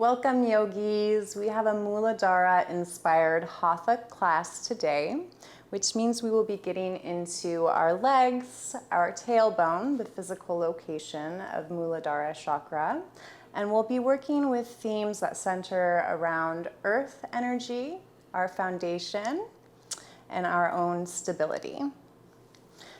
Welcome yogis. We have a Muladhara inspired Hatha class today, which means we will be getting into our legs, our tailbone, the physical location of Muladhara chakra, and we'll be working with themes that center around earth energy, our foundation, and our own stability.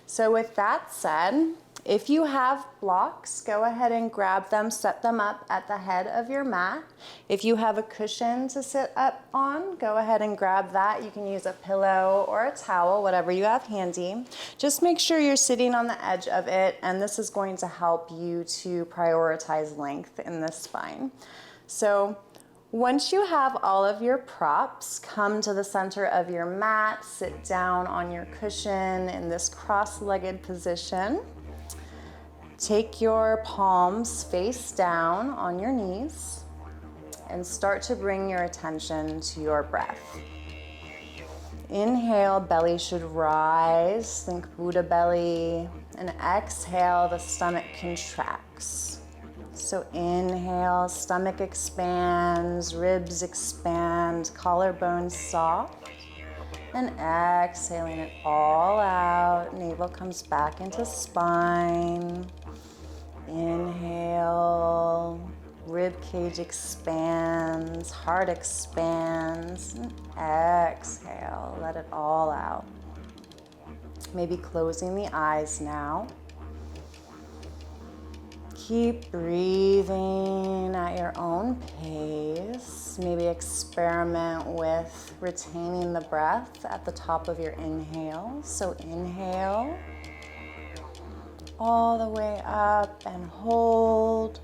So with that said, if you have blocks, go ahead and grab them, set them up at the head of your mat. If you have a cushion to sit up on, go ahead and grab that. You can use a pillow or a towel, whatever you have handy. Just make sure you're sitting on the edge of it, and this is going to help you to prioritize length in the spine. So once you have all of your props, come to the center of your mat, sit down on your cushion in this cross-legged position. Take your palms face down on your knees and start to bring your attention to your breath. Inhale, belly should rise, think Buddha belly, and exhale, the stomach contracts. So inhale, stomach expands, ribs expand, collarbone soft, and exhaling it all out, navel comes back into spine. Inhale, rib cage expands, heart expands, and exhale, let it all out. Maybe closing the eyes now. Keep breathing at your own pace. Maybe experiment with retaining the breath at the top of your inhale. So inhale all the way up and hold.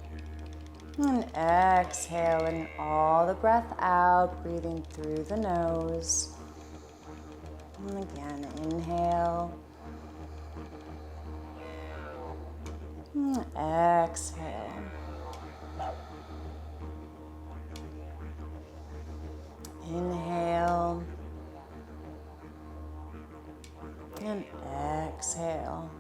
And exhaling all the breath out, breathing through the nose. And again, inhale. And exhale. Inhale. And exhale.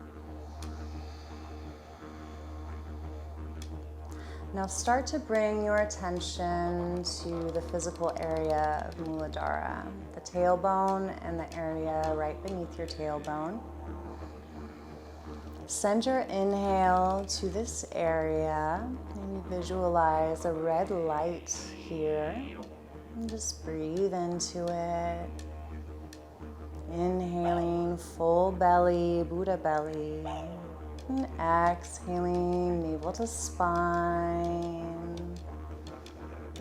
Now start to bring your attention to the physical area of Muladhara, the tailbone and the area right beneath your tailbone. Send your inhale to this area and visualize a red light here. And just breathe into it. Inhaling full belly, Buddha belly. And exhaling, navel to spine.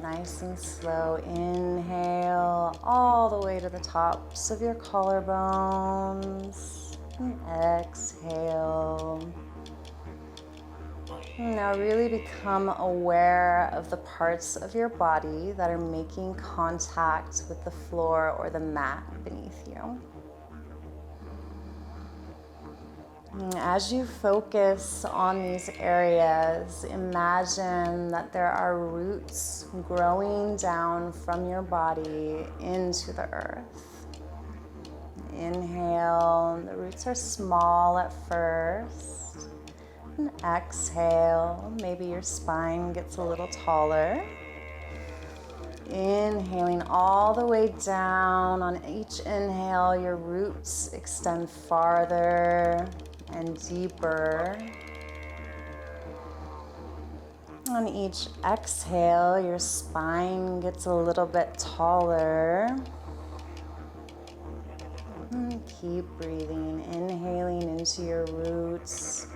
Nice and slow. Inhale all the way to the tops of your collarbones. And exhale. Now really become aware of the parts of your body that are making contact with the floor or the mat beneath you. As you focus on these areas, imagine that there are roots growing down from your body into the earth. Inhale, the roots are small at first. And exhale, maybe your spine gets a little taller. Inhaling all the way down. On each inhale, your roots extend farther and deeper. On each exhale, your spine gets a little bit taller. And keep breathing, inhaling into your roots.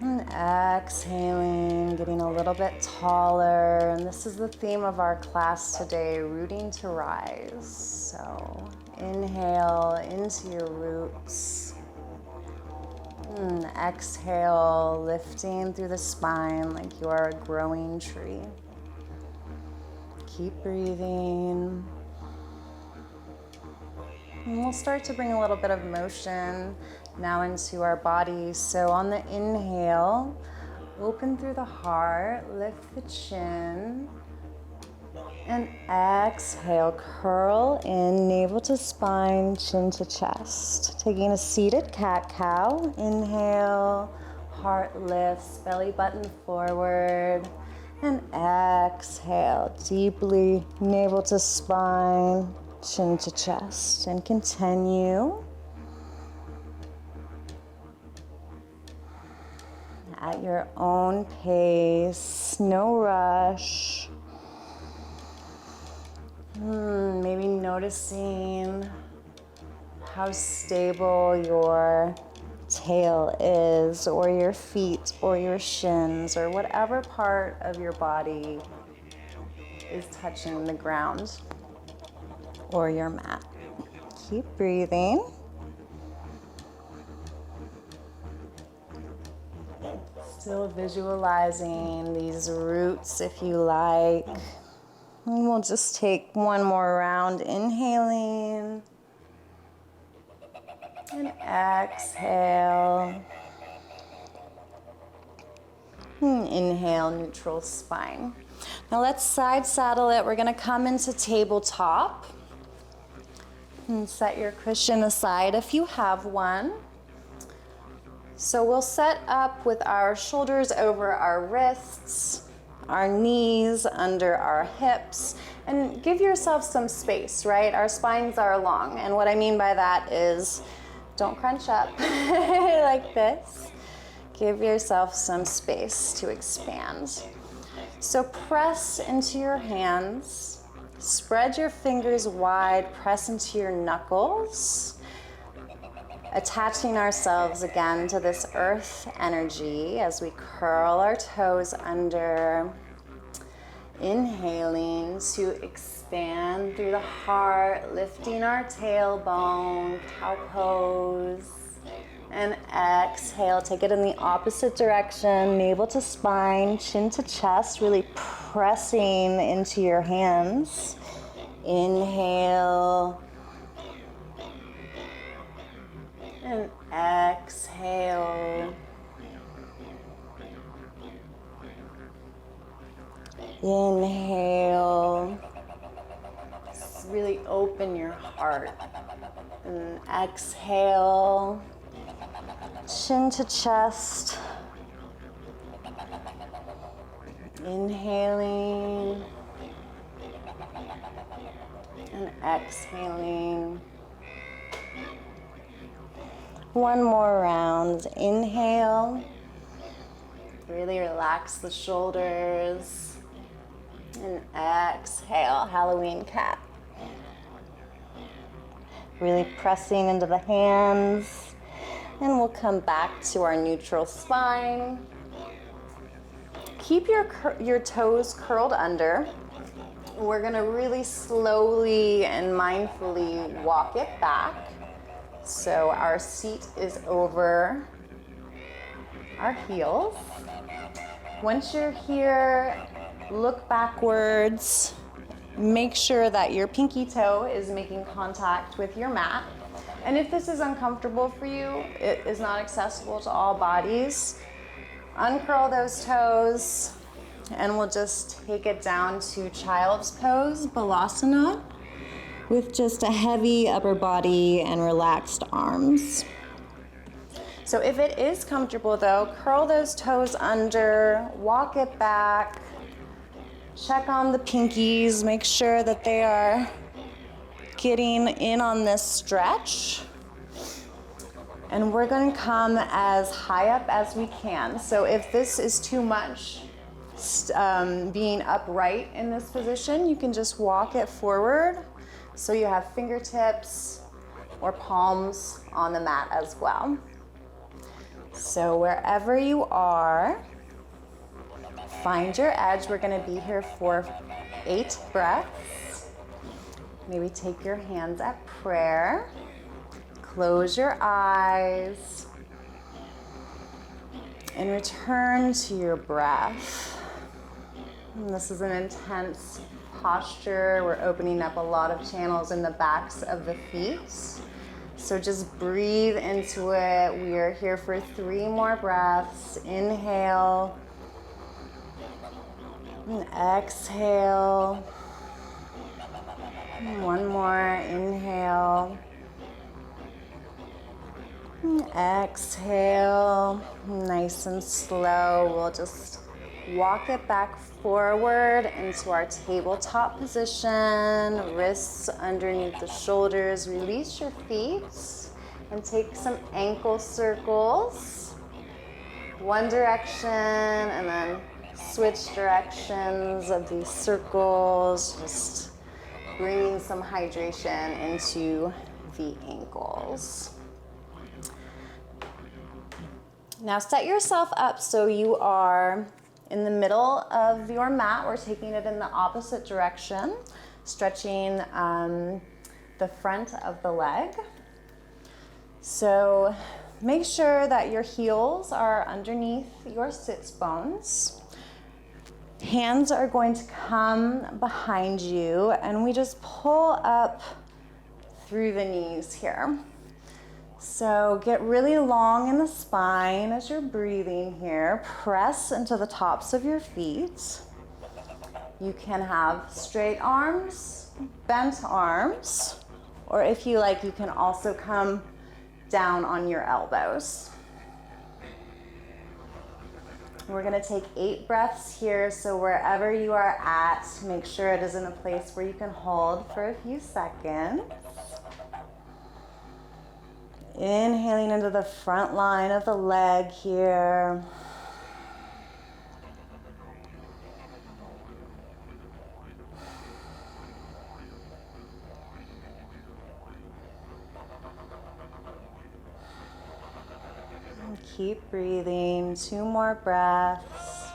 And exhaling, getting a little bit taller. And this is the theme of our class today, rooting to rise. So inhale into your roots. And exhale, lifting through the spine like you are a growing tree. Keep breathing. And we'll start to bring a little bit of motion now into our bodies. So on the inhale, open through the heart, lift the chin, and exhale, curl in, navel to spine, chin to chest. Taking a seated cat-cow, inhale, heart lifts, belly button forward, And exhale deeply, navel to spine, chin to chest, and continue. At your own pace, no rush. Maybe noticing how stable your tail is, or your feet, or your shins, or whatever part of your body is touching the ground or your mat. Keep breathing. Still visualizing these roots if you like. And we'll just take one more round, inhaling and exhale. And inhale, neutral spine. Now let's side saddle it. We're gonna come into tabletop. And set your cushion aside if you have one. So we'll set up with our shoulders over our wrists, our knees under our hips, and give yourself some space, right? Our spines are long, and what I mean by that is don't crunch up like this. Give yourself some space to expand. So press into your hands, spread your fingers wide, press into your knuckles, attaching ourselves again to this earth energy as we curl our toes under, inhaling to expand through the heart, lifting our tailbone, cow pose, and exhale, take it in the opposite direction, navel to spine, chin to chest, really pressing into your hands. Inhale. And exhale. Inhale. Just really open your heart. And exhale. Chin to chest. Inhaling. And exhaling. One more round. Inhale. Really relax the shoulders. And exhale, Halloween cat. Really pressing into the hands. And we'll come back to our neutral spine. Keep your toes curled under. We're gonna really slowly and mindfully walk it back. So our seat is over our heels. Once you're here, look backwards. Make sure that your pinky toe is making contact with your mat. And if this is uncomfortable for you, it is not accessible to all bodies, uncurl those toes, and we'll just take it down to child's pose, Balasana, with just a heavy upper body and relaxed arms. So if it is comfortable though, curl those toes under, walk it back, check on the pinkies, make sure that they are getting in on this stretch. And we're going to come as high up as we can. So if this is too much, being upright in this position, you can just walk it forward. So you have fingertips or palms on the mat as well. So wherever you are, find your edge. We're going to be here for 8 breaths. Maybe take your hands at prayer. Close your eyes and return to your breath. And this is an intense posture. We're opening up a lot of channels in the backs of the feet. So just breathe into it. We are here for 3 more breaths. Inhale. And exhale. One more. Inhale. And exhale. Nice and slow. We'll just Walk it back forward into our tabletop position, wrists underneath the shoulders. Release your feet and take some ankle circles. One direction and then switch directions of these circles, just bringing some hydration into the ankles. Now set yourself up so you are in the middle of your mat. We're taking it in the opposite direction, stretching the front of the leg. So make sure that your heels are underneath your sits bones. Hands are going to come behind you, and we just pull up through the knees here. So get really long in the spine as you're breathing here. Press into the tops of your feet. You can have straight arms, bent arms, or if you like, you can also come down on your elbows. We're going to take 8 breaths here, so wherever you are at, make sure it is in a place where you can hold for a few seconds. Inhaling into the front line of the leg here. And keep breathing. 2 more breaths.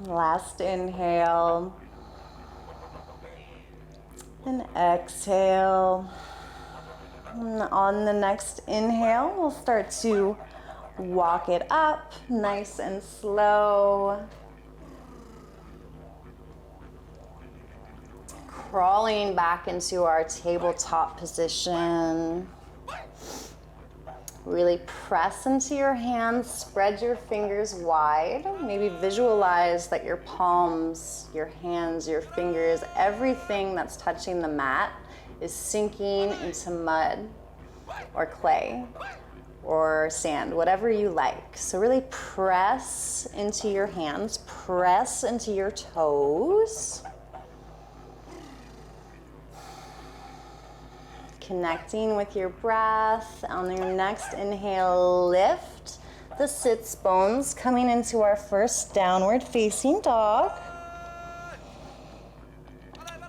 Last inhale. And exhale. And on the next inhale, we'll start to walk it up nice and slow. Crawling back into our tabletop position. Really press into your hands, spread your fingers wide. Maybe visualize that your palms, your hands, your fingers, everything that's touching the mat is sinking into mud or clay or sand, whatever you like. So really press into your hands, press into your toes. Connecting with your breath. On your next inhale, lift the sits bones, coming into our first downward facing dog.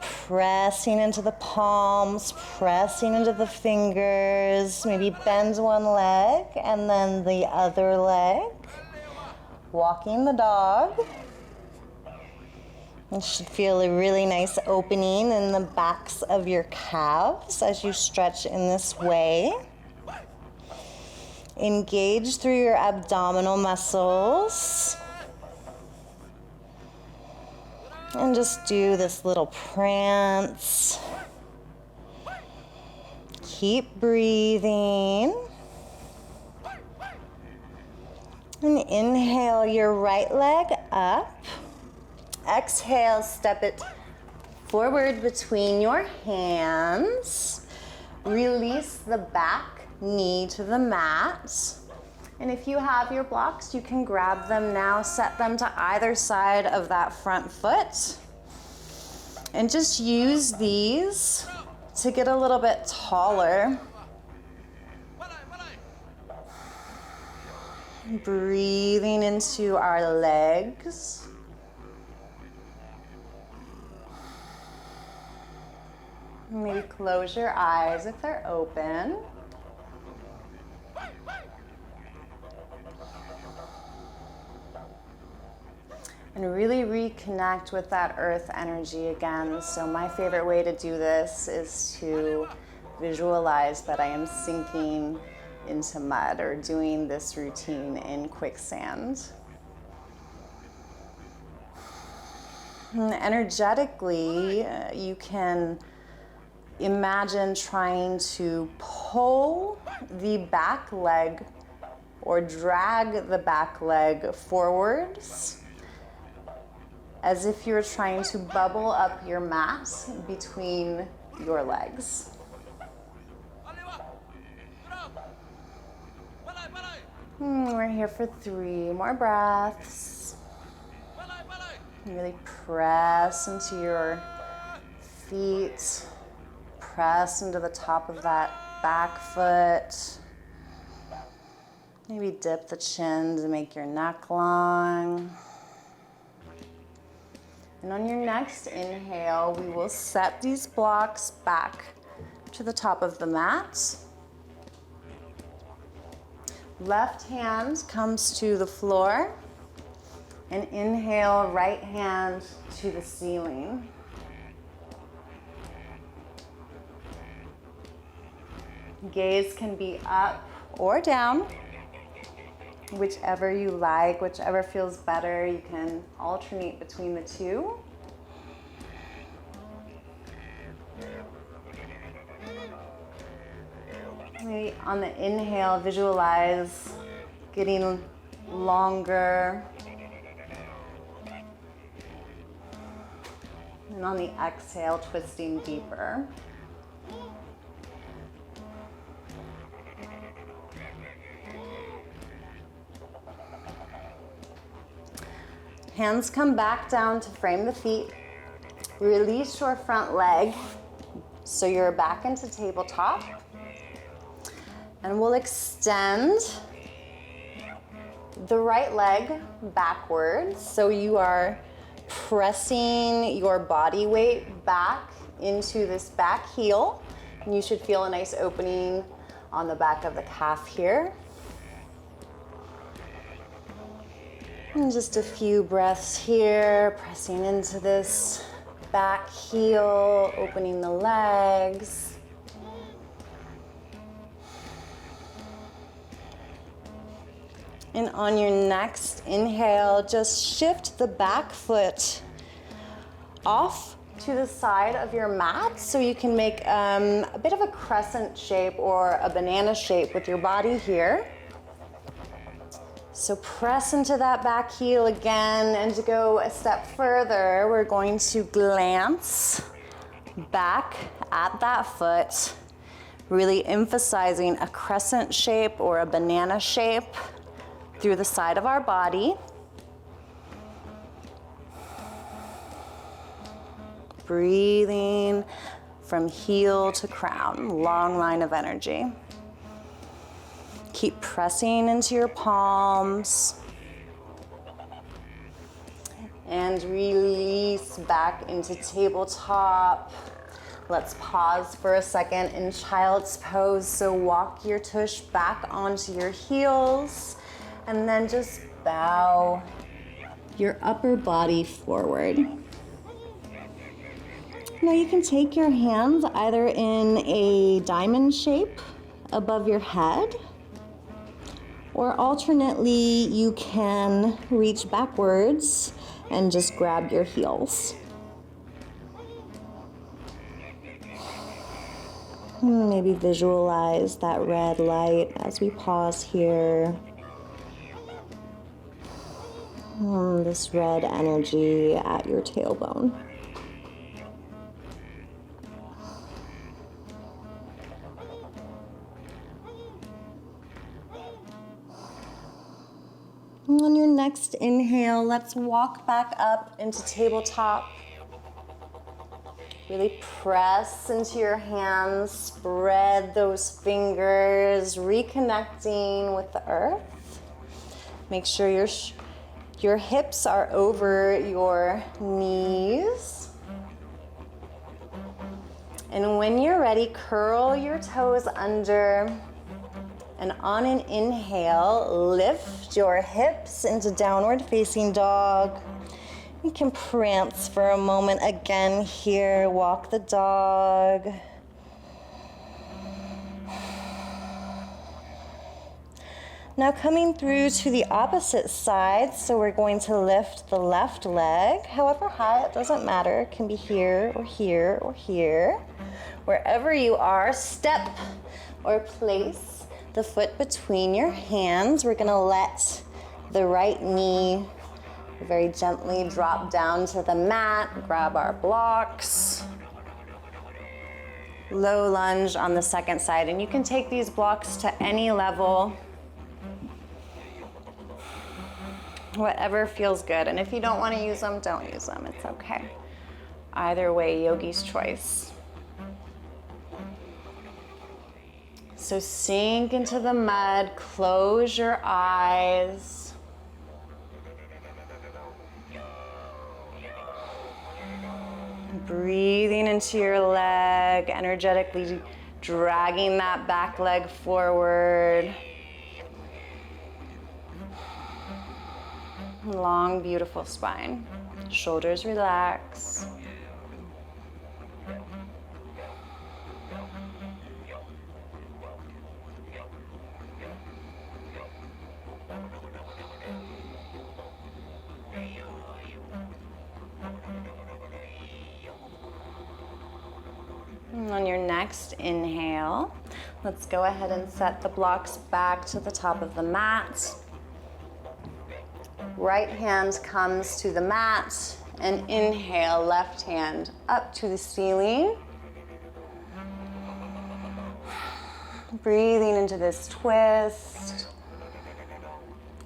Pressing into the palms, pressing into the fingers. Maybe bend one leg and then the other leg. Walking the dog. You should feel a really nice opening in the backs of your calves as you stretch in this way. Engage through your abdominal muscles. And just do this little prance. Keep breathing. And inhale your right leg up. Exhale, step it forward between your hands. Release the back knee to the mat. And if you have your blocks, you can grab them now, set them to either side of that front foot. And just use these to get a little bit taller. Breathing into our legs. Maybe close your eyes if they're open. And really reconnect with that earth energy again. So my favorite way to do this is to visualize that I am sinking into mud or doing this routine in quicksand. And energetically, you can imagine trying to pull the back leg or drag the back leg forwards as if you're trying to bubble up your mat between your legs. We're here for 3 more breaths. Really press into your feet. Press into the top of that back foot. Maybe dip the chin to make your neck long. And on your next inhale, we will set these blocks back to the top of the mat. Left hand comes to the floor. And inhale, right hand to the ceiling. Gaze can be up or down, whichever you like, whichever feels better. You can alternate between the two. Maybe on the inhale, visualize getting longer. And on the exhale, twisting deeper. Hands come back down to frame the feet. Release your front leg so you're back into tabletop. And we'll extend the right leg backwards so you are pressing your body weight back into this back heel. And you should feel a nice opening on the back of the calf here. And just a few breaths here, pressing into this back heel, opening the legs. And on your next inhale, just shift the back foot off to the side of your mat so you can make a bit of a crescent shape or a banana shape with your body here. So press into that back heel again, and to go a step further, we're going to glance back at that foot, really emphasizing a crescent shape or a banana shape through the side of our body. Breathing from heel to crown, long line of energy. Keep pressing into your palms. And release back into tabletop. Let's pause for a second in child's pose. So walk your tush back onto your heels. And then just bow your upper body forward. Now you can take your hands either in a diamond shape above your head, or alternately you can reach backwards and just grab your heels. Maybe visualize that red light as we pause here. This red energy at your tailbone. On your next inhale, let's walk back up into tabletop. Really press into your hands, spread those fingers, reconnecting with the earth. Make sure your hips are over your knees. And when you're ready, curl your toes under. And on an inhale, lift your hips into downward facing dog. You can prance for a moment again here. Walk the dog. Now coming through to the opposite side, so we're going to lift the left leg, however high, it doesn't matter. It can be here or here or here. Wherever you are, step or place the foot between your hands. We're gonna let the right knee very gently drop down to the mat, grab our blocks. Low lunge on the second side, and you can take these blocks to any level. Whatever feels good. And if you don't want to use them, don't use them. It's okay. Either way, yogi's choice. So sink into the mud, close your eyes. Breathing into your leg, energetically dragging that back leg forward. Long, beautiful spine. Shoulders relax. And on your next inhale, let's go ahead and set the blocks back to the top of the mat. Right hand comes to the mat, and inhale, left hand up to the ceiling. Breathing into this twist.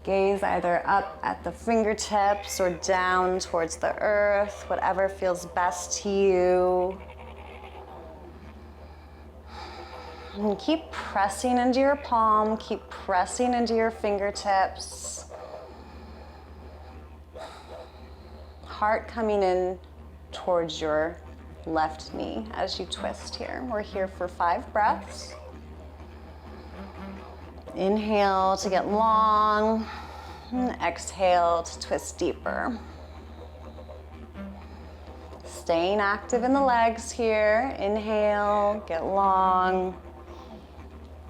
Gaze either up at the fingertips or down towards the earth, whatever feels best to you. And keep pressing into your palm, keep pressing into your fingertips. Heart coming in towards your left knee as you twist here. We're here for 5 breaths. Inhale to get long, and exhale to twist deeper. Staying active in the legs here. Inhale, get long,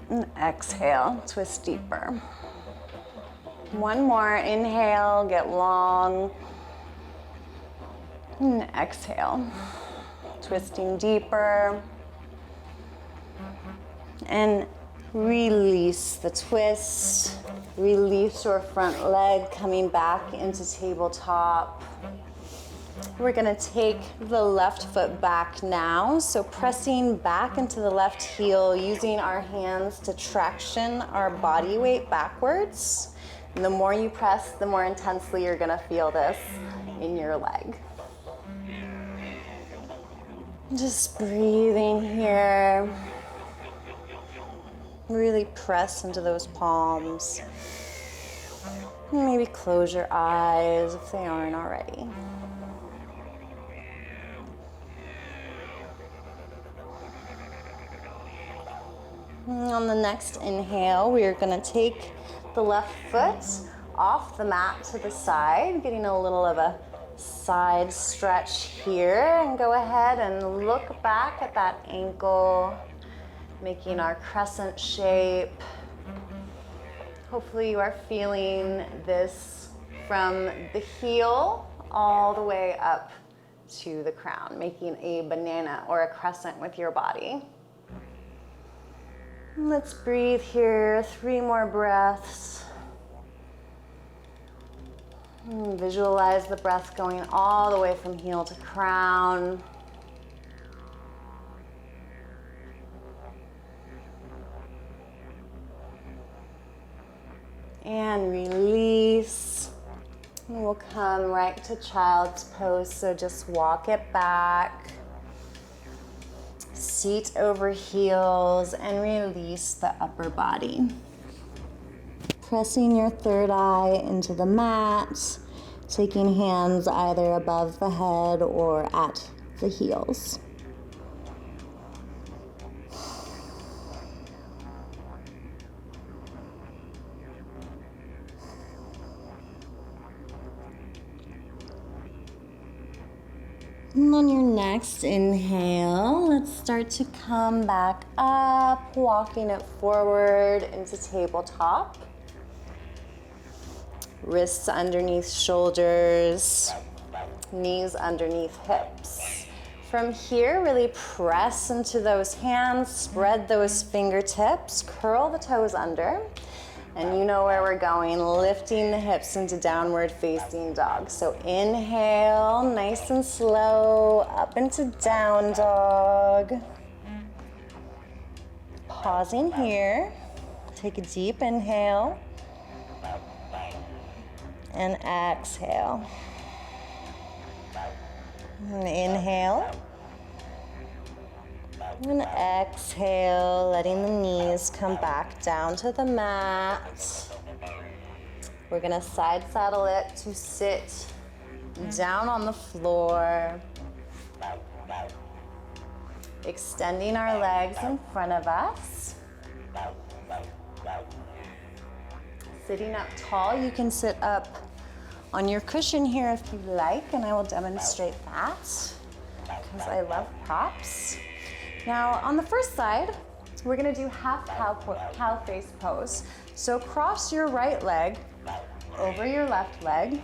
and exhale, twist deeper. One more, inhale, get long, and exhale, twisting deeper. And release the twist. Release your front leg coming back into tabletop. We're gonna take the left foot back now. So pressing back into the left heel, using our hands to traction our body weight backwards. And the more you press, the more intensely you're gonna feel this in your leg. Just breathing here. Really press into those palms. Maybe close your eyes if they aren't already. And on the next inhale, we are going to take the left foot off the mat to the side, getting a little of a side stretch here, and go ahead and look back at that ankle, making our crescent shape. Hopefully you are feeling this from the heel all the way up to the crown, making a banana or a crescent with your body. Let's breathe here, 3 more breaths. And visualize the breath going all the way from heel to crown. And release. And we'll come right to child's pose, so just walk it back. Seat over heels and release the upper body. Pressing your third eye into the mat, taking hands either above the head or at the heels. And on your next inhale, let's start to come back up, walking it forward into tabletop. Wrists underneath shoulders, knees underneath hips. From here, really press into those hands, spread those fingertips, curl the toes under. And you know where we're going, lifting the hips into downward facing dog. So inhale, nice and slow, up into down dog. Pausing here, take a deep inhale. and exhale. And inhale. And exhale, letting the knees come back down to the mat. We're gonna side saddle it to sit down on the floor. Extending our legs in front of us. Sitting up tall, you can sit up on your cushion here if you like, and I will demonstrate that because I love props. Now, on the first side, we're gonna do half cow face pose. So cross your right leg over your left leg.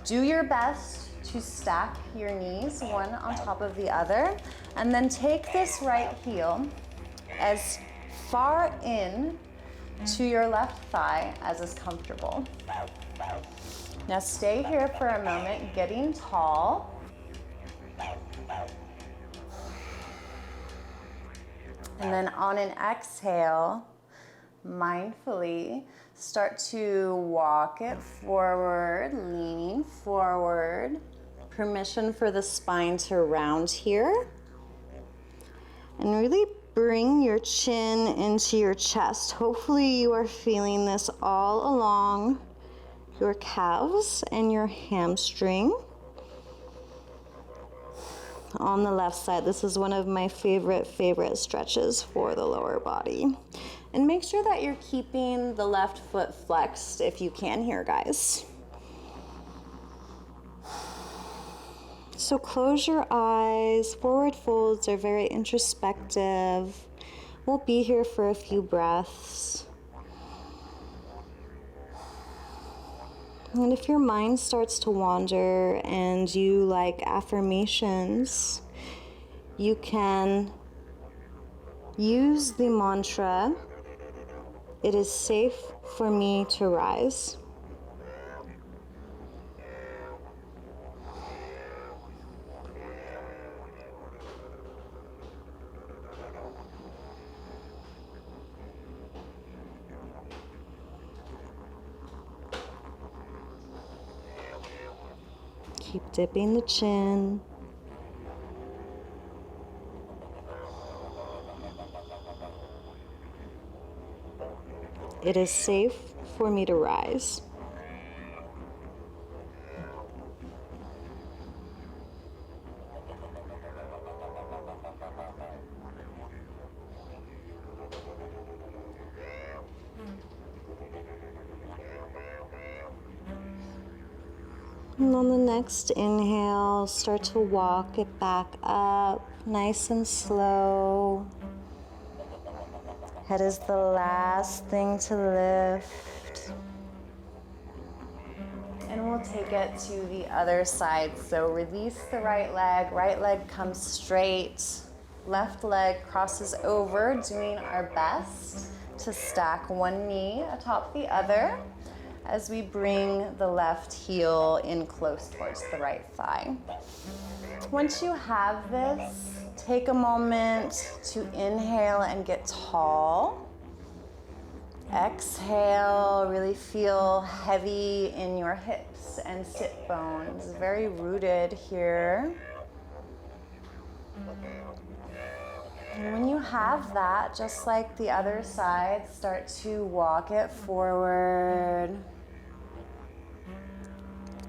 Do your best to stack your knees one on top of the other, and then take this right heel as far in to your left thigh as is comfortable. Now stay here for a moment, getting tall. And then on an exhale, mindfully start to walk it forward, leaning forward. Permission for the spine to round here. And really bring your chin into your chest. Hopefully you are feeling this all along your calves and your hamstring. On the left side, this is one of my favorite stretches for the lower body. And make sure that you're keeping the left foot flexed if you can here, guys. So close your eyes. Forward folds are very introspective. We'll be here for a few breaths. And if your mind starts to wander and you like affirmations, you can use the mantra, "It is safe for me to rise." Keep dipping the chin. It is safe for me to rise. And on the next inhale, start to walk it back up, nice and slow. Head is the last thing to lift. And we'll take it to the other side. So release the right leg comes straight, left leg crosses over, doing our best to stack one knee atop the other as we bring the left heel in close towards the right thigh. Once you have this, take a moment to inhale and get tall. Exhale, really feel heavy in your hips and sit bones, very rooted here. And when you have that, just like the other side, start to walk it forward.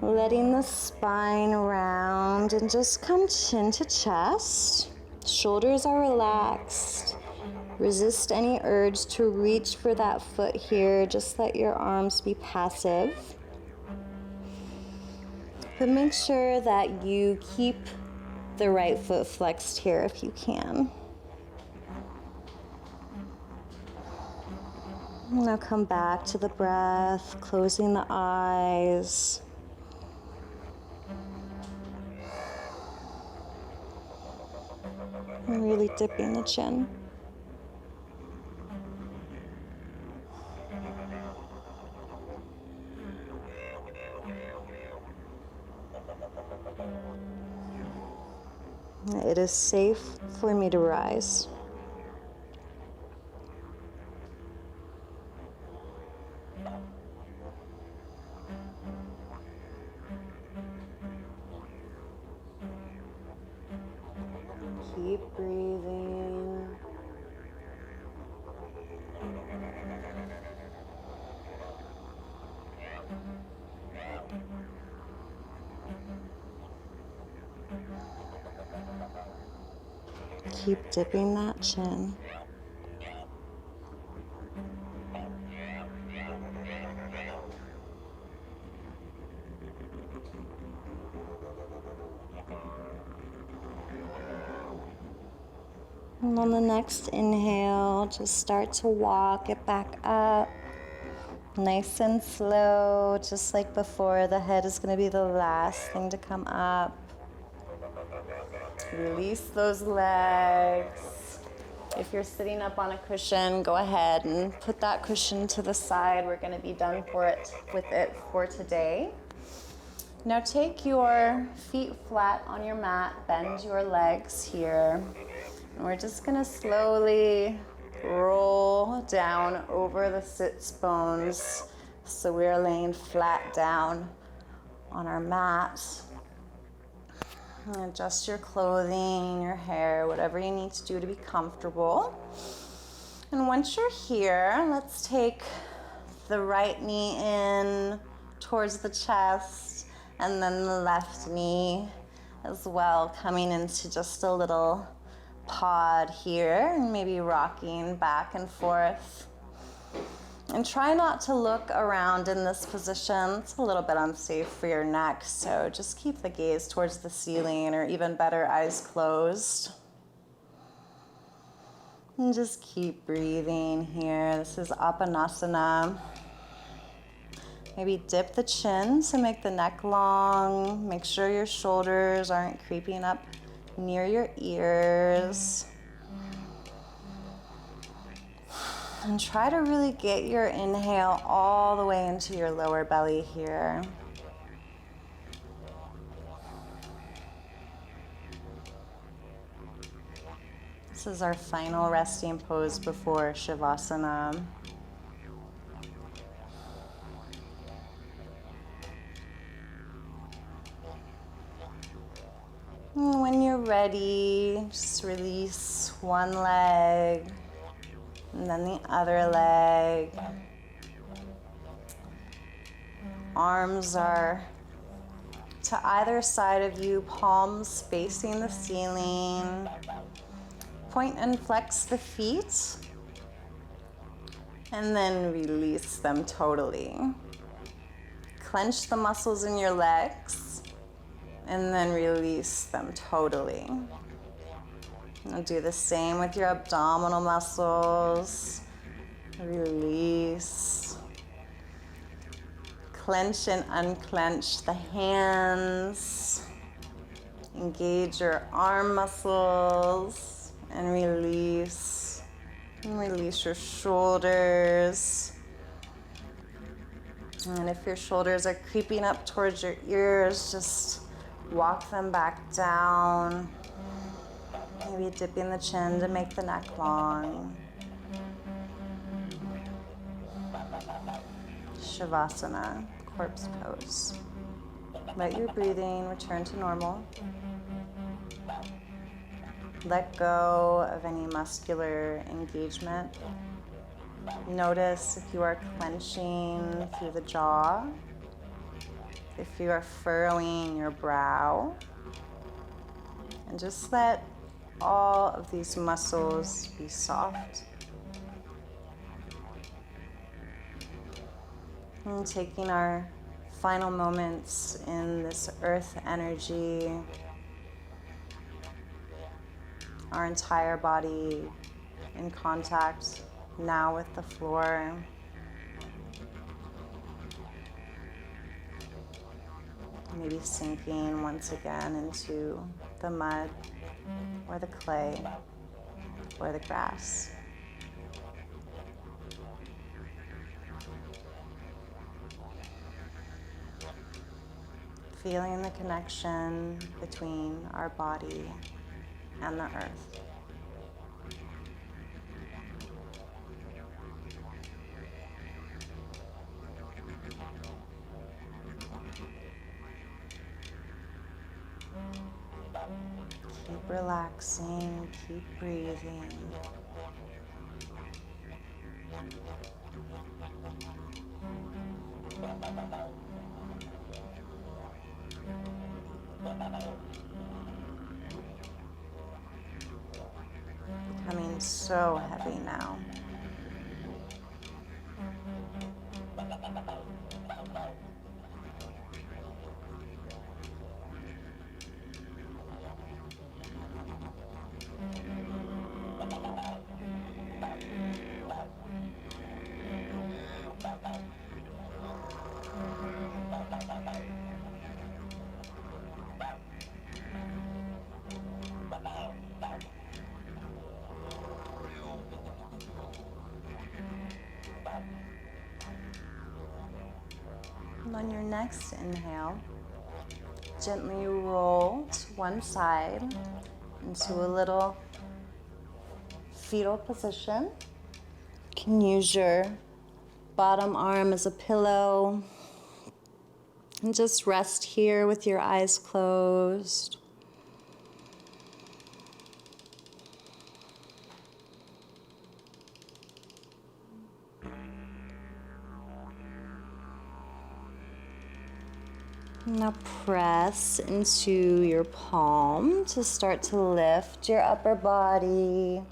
Letting the spine round and just come chin to chest. Shoulders are relaxed. Resist any urge to reach for that foot here. Just let your arms be passive. But make sure that you keep the right foot flexed here if you can. Now come back to the breath, closing the eyes. And really dipping the chin. It is safe for me to rise. Keep breathing. Keep dipping that chin. And on the next inhale, just start to walk it back up. Nice and slow, just like before. The head is going to be the last thing to come up. Release those legs. If you're sitting up on a cushion, go ahead and put that cushion to the side. We're going to be done with it for today. Now take your feet flat on your mat, bend your legs here. And we're just gonna slowly roll down over the sits bones. So we're laying flat down on our mat. And adjust your clothing, your hair, whatever you need to do to be comfortable. And once you're here, let's take the right knee in towards the chest, and then the left knee as well, coming into just a little pod here, and maybe rocking back and forth. And try not to look around in this position. It's a little bit unsafe for your neck, so just keep the gaze towards the ceiling, or even better, eyes closed. And just keep breathing here. This is Apanasana. Maybe dip the chin to make the neck long. Make sure your shoulders aren't creeping up near your ears. And try to really get your inhale all the way into your lower belly here. This is our final resting pose before Savasana. And when you're ready, just release one leg and then the other leg. Arms are to either side of you, palms facing the ceiling. Point and flex the feet, and then release them totally. Clench the muscles in your legs, and then release them totally. And do the same with your abdominal muscles. Release. Clench and unclench the hands. Engage your arm muscles and release. And release your shoulders. And if your shoulders are creeping up towards your ears, just walk them back down. Maybe dipping the chin to make the neck long. Savasana, corpse pose. Let your breathing return to normal. Let go of any muscular engagement. Notice if you are clenching through the jaw, if you are furrowing your brow, and just let all of these muscles be soft. And taking our final moments in this earth energy, our entire body in contact now with the floor. Maybe sinking once again into the mud, or the clay, or the grass. Feeling the connection between our body and the earth. Keep relaxing, keep breathing. Becoming so heavy now. And on your next inhale, gently roll to one side into a little fetal position. You can use your bottom arm as a pillow and just rest here with your eyes closed. Now press into your palm to start to lift your upper body.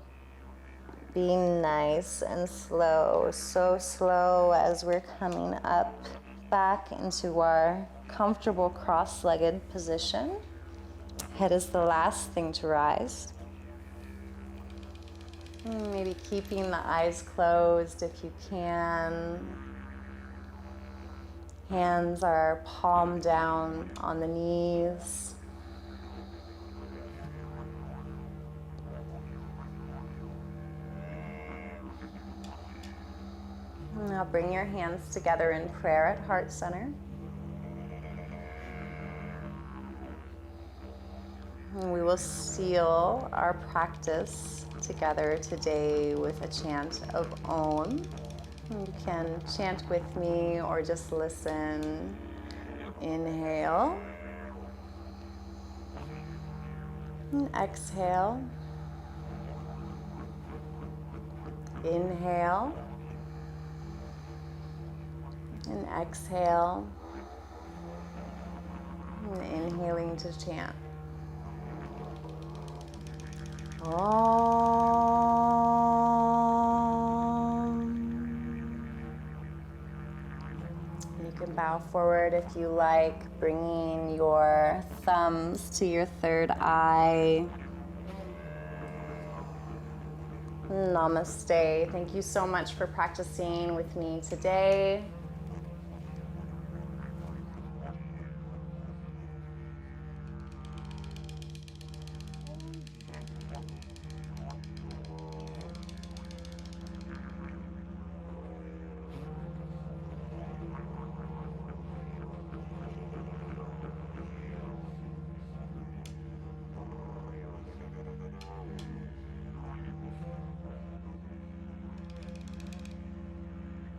Being nice and slow, so slow as we're coming up back into our comfortable cross-legged position. Head is the last thing to rise. Maybe keeping the eyes closed if you can. Hands are palm down on the knees. Now bring your hands together in prayer at heart center. And we will seal our practice together today with a chant of Om. You can chant with me or just listen. Inhale. And exhale. Inhale. And exhale. And inhaling to chant. You can bow forward if you like, bringing your thumbs to your third eye. Namaste. Thank you so much for practicing with me today.